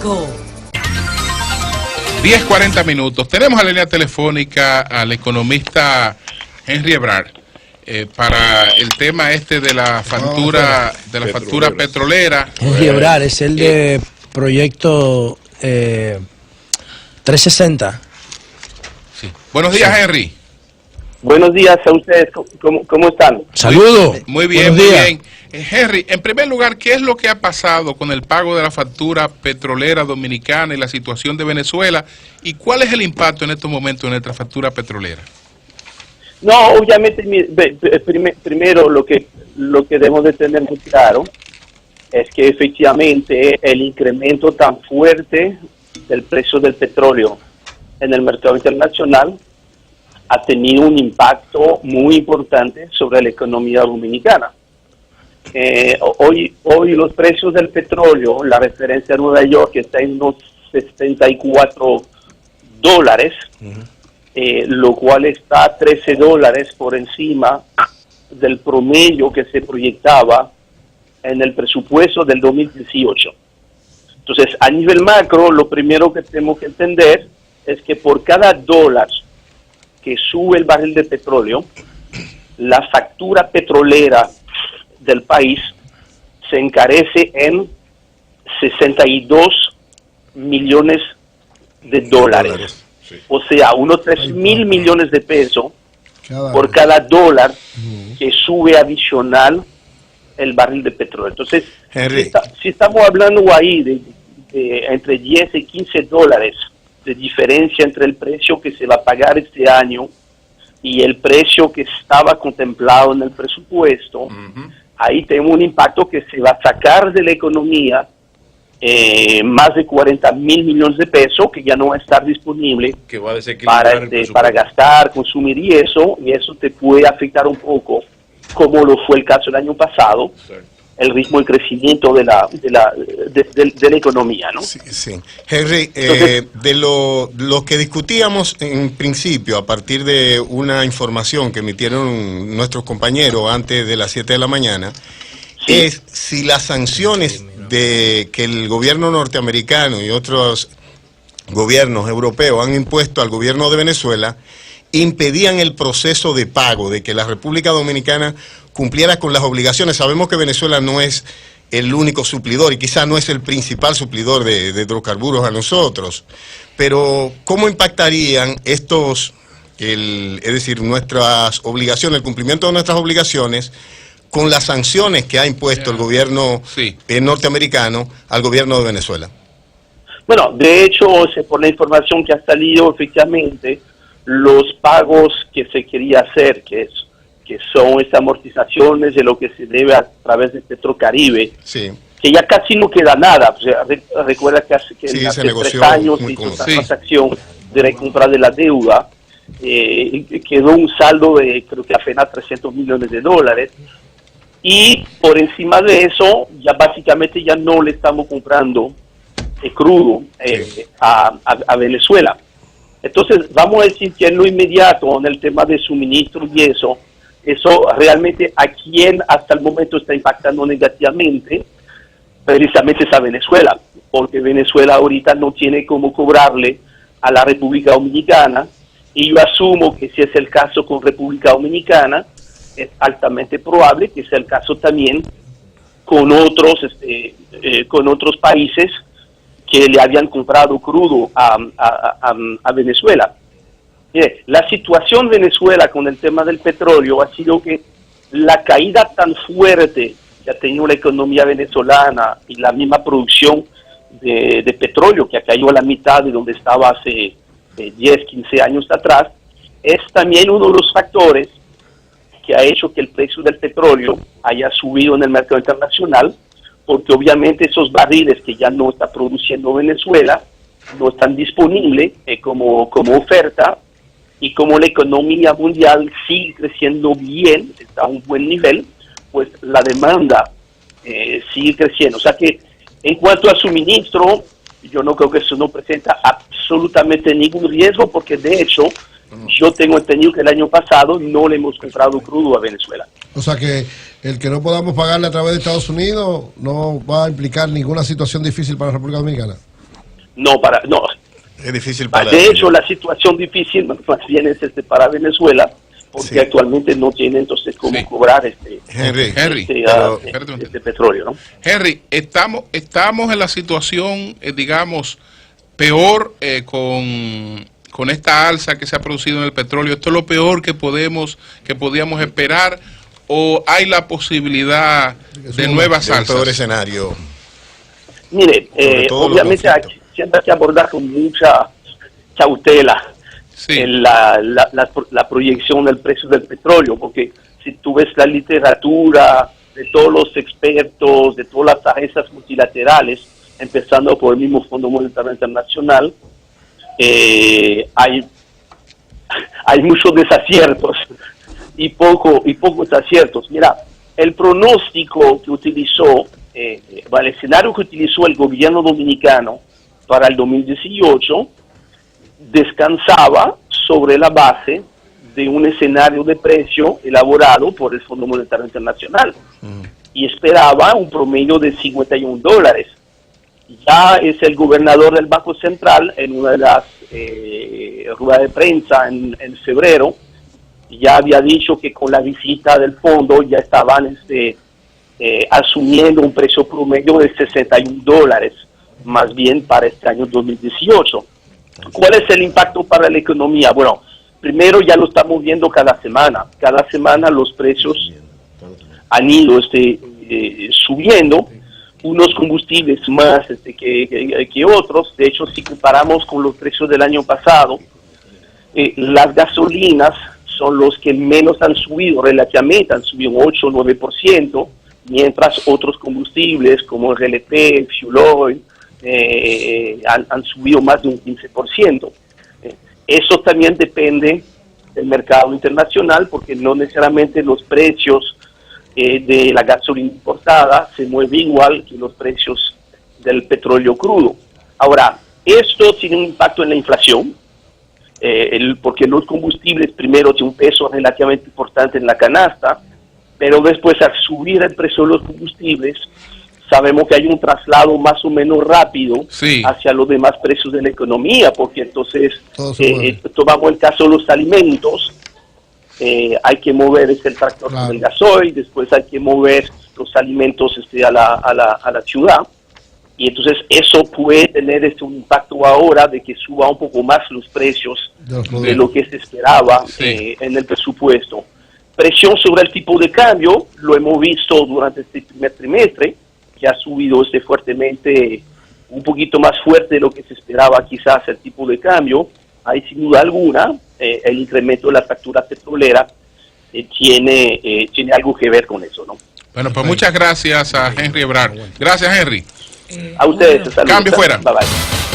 económico. 10:40 minutos. Tenemos a la línea telefónica al economista Henry Ebrard para el tema de la factura petrolera. Henry Ebrard es el de Proyecto 360. Sí. Buenos días, Henry. Buenos días a ustedes, ¿cómo están? Saludos. Muy bien, muy bien. Henry, en primer lugar, ¿qué es lo que ha pasado con el pago de la factura petrolera dominicana y la situación de Venezuela? ¿Y cuál es el impacto en estos momentos en nuestra factura petrolera? No, obviamente, primero lo que debemos de tener muy claro es que efectivamente el incremento tan fuerte del precio del petróleo en el mercado internacional ha tenido un impacto muy importante sobre la economía dominicana. Hoy los precios del petróleo, la referencia de Nueva York está en unos $64, lo cual está $13 por encima del promedio que se proyectaba en el presupuesto del 2018. Entonces, a nivel macro, lo primero que tenemos que entender es que por cada dólar que sube el barril de petróleo, la factura petrolera del país se encarece en 62 millones de dólares. Sí. O sea, unos 3.000 millones de pesos por cada dólar que sube adicional el barril de petróleo. Entonces, si estamos hablando ahí de entre 10 y 15 dólares de diferencia entre el precio que se va a pagar este año y el precio que estaba contemplado en el presupuesto, ahí tenemos un impacto que se va a sacar de la economía más de 40.000 millones de pesos que ya no va a estar disponible que va a para gastar, consumir y eso te puede afectar un poco, como lo fue el caso el año pasado. Sí. El ritmo de crecimiento de la economía, ¿no? Sí, sí. Henry, de lo que discutíamos en principio, a partir de una información que emitieron nuestros compañeros antes de las 7 de la mañana, sí, es si las sanciones que el gobierno norteamericano y otros gobiernos europeos han impuesto al gobierno de Venezuela impedían el proceso de pago, de que la República Dominicana cumpliera con las obligaciones. Sabemos que Venezuela no es el único suplidor y quizás no es el principal suplidor de hidrocarburos a nosotros, pero ¿cómo impactarían es decir, nuestras obligaciones, el cumplimiento de nuestras obligaciones con las sanciones que ha impuesto el gobierno norteamericano al gobierno de Venezuela? Bueno, de hecho, por la información que ha salido, efectivamente, los pagos que se quería hacer, que son estas amortizaciones de lo que se debe a través de Petrocaribe, sí, que ya casi no queda nada. O sea, recuerda que hace 3 años se hizo esta transacción de recompra de la deuda, quedó un saldo de creo que apenas $300 millones, y por encima de eso, ya básicamente ya no le estamos comprando crudo a Venezuela. Entonces, vamos a decir que en lo inmediato, en el tema de suministro y eso realmente a quien hasta el momento está impactando negativamente, precisamente es a Venezuela, porque Venezuela ahorita no tiene cómo cobrarle a la República Dominicana, y yo asumo que si es el caso con República Dominicana, es altamente probable que sea el caso también con otros países que le habían comprado crudo a Venezuela. La situación de Venezuela con el tema del petróleo ha sido que la caída tan fuerte que ha tenido la economía venezolana y la misma producción de petróleo, que ha caído a la mitad de donde estaba hace 10, 15 años atrás, es también uno de los factores que ha hecho que el precio del petróleo haya subido en el mercado internacional, porque obviamente esos barriles que ya no está produciendo Venezuela no están disponibles como oferta, y como la economía mundial sigue creciendo bien, está a un buen nivel, pues la demanda sigue creciendo. O sea que en cuanto a suministro, yo no creo que eso no presenta absolutamente ningún riesgo, porque de hecho yo tengo entendido que el año pasado no le hemos comprado crudo a Venezuela. O sea que el que no podamos pagarle a través de Estados Unidos no va a implicar ninguna situación difícil para la República Dominicana. No, Es difícil para de ellos. hecho, la situación difícil más bien es para Venezuela, porque Sí. actualmente no tiene entonces cómo Sí. cobrar Henry, pero- este petróleo, ¿no? Henry, estamos en la situación, digamos, peor con esta alza que se ha producido en el petróleo. ¿Esto es lo peor que podíamos esperar o hay la posibilidad de nuevas De un peor alzas? escenario. Mire, Sobre todo los obviamente conflictos. siempre hay que abordar con mucha cautela Sí, la proyección del precio del petróleo, porque si tú ves la literatura de todos los expertos, de todas las agencias multilaterales, empezando por el mismo Fondo Monetario Internacional, hay muchos desaciertos y pocos aciertos. Mira, el pronóstico que utilizó, el escenario que utilizó el gobierno dominicano para el 2018 descansaba sobre la base de un escenario de precio elaborado por el Fondo Monetario Internacional y esperaba un promedio de $51. Ya es el gobernador del Banco Central en una de las ruedas de prensa en febrero, ya había dicho que con la visita del fondo ya estaban asumiendo un precio promedio de $61, más bien para este año 2018. ¿Cuál es el impacto para la economía? Bueno, primero ya lo estamos viendo cada semana. Cada semana los precios han ido subiendo, unos combustibles más que otros. De hecho, si comparamos con los precios del año pasado, las gasolinas son los que menos han subido relativamente, han subido un 8 o 9%, mientras otros combustibles como el LP, fuel oil, han subido más de un 15%. Eso también depende del mercado internacional, porque no necesariamente los precios de la gasolina importada se mueven igual que los precios del petróleo crudo. Ahora, esto tiene un impacto en la inflación, porque los combustibles primero tienen un peso relativamente importante en la canasta, pero después al subir el precio de los combustibles, sabemos que hay un traslado más o menos rápido Sí. hacia los demás precios de la economía, porque entonces Todo se mueve. tomamos el caso de los alimentos, hay que mover el tractor Claro. del gasoil, después hay que mover los alimentos a la ciudad, y entonces eso puede tener un impacto ahora de que suba un poco más los precios de lo que se esperaba Sí. en el presupuesto. Presión sobre el tipo de cambio, lo hemos visto durante este primer trimestre, que ha subido fuertemente, un poquito más fuerte de lo que se esperaba quizás el tipo de cambio. Hay sin duda alguna, el incremento de la factura petrolera tiene algo que ver con eso, ¿no? Bueno, pues muchas gracias a Henry Ebrard. Gracias, Henry. A ustedes, saludos. Cambio fuera. Bye bye.